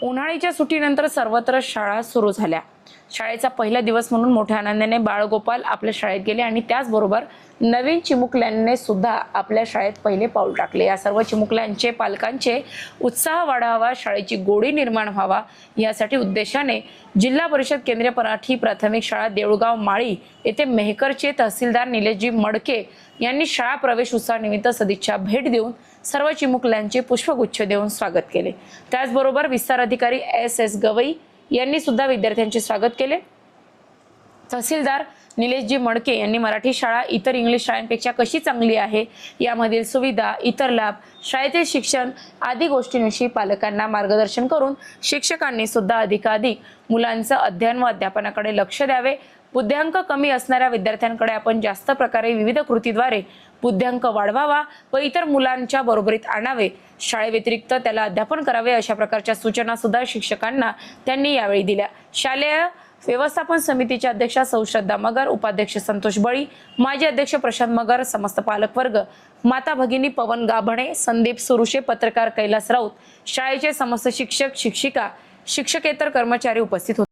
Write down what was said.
उन्हाळ्याच्या सुट्टीनंतर सर्वत्र शाळा सुरू झाल्या। शाळेचा पहिला दिवस म्हणून मोठ्या आनंदाने बाळगोपाल आपल्या शाळेत गेले आणि त्याचबरोबर नवीन चिमुकल्यांनी सुद्धा आपल्या शाळेत पहिले पाऊल टाकले। या सर्व चिमुकल्यांचे पालकांचे उत्साह वाढावा, शाळेची गोडी निर्माण व्हावा यासाठी उद्देशाने जिल्हा परिषद केंद्रीय मराठी प्राथमिक शाळा देऊळगाव माळी येथे मेहकरचे तहसीलदार निलेशजी मडके यांनी शाळा प्रवेश उत्सवानिमित्त सदिच्छा भेट देऊन सर्व चिमुकल्यांचे पुष्पगुच्छ देऊन स्वागत केले। त्याचबरोबर विस्तार अधिकारी एस गवई यांनी सुद्धा विद्यार्थ्यांचे स्वागत केले। तहसीलदार निलेशजी मडके यांनी मराठी शाळा इतर इंग्लिश शाळांपेक्षा कशी चांगली आहे, यामधील सुविधा, इतर लाभ, शाळेतील शिक्षण आदी गोष्टींविषयी पालकांना मार्गदर्शन करून शिक्षकांनी सुद्धा अधिकाधिक मुलांचं अध्ययन व अध्यापनाकडे लक्ष द्यावे। बुद्ध्यांक कमी असणाऱ्या विद्यार्थ्यांकडे आपण जास्त प्रकारे विविध कृतीद्वारे बुद्ध्यांक वाढवावा व इतर मुलांच्या बरोबरीत आणावे, शाळेव्यतिरिक्त त्याला अध्यापन करावे अशा प्रकारच्या सूचना सुद्धा शिक्षकांना त्यांनी यावेळी दिल्या। शालेय व्यवस्थापन समितीच्या अध्यक्षा सौ श्रद्धा मगर, उपाध्यक्ष संतोष बळी, माजी अध्यक्ष प्रशांत मगर, समस्त पालकवर्ग, माता भगिनी पवन गाभणे, संदीप सुरुशे, पत्रकार कैलास राऊत, शाळेचे समस्त शिक्षक शिक्षिका, शिक्षकेतर कर्मचारी उपस्थित होते।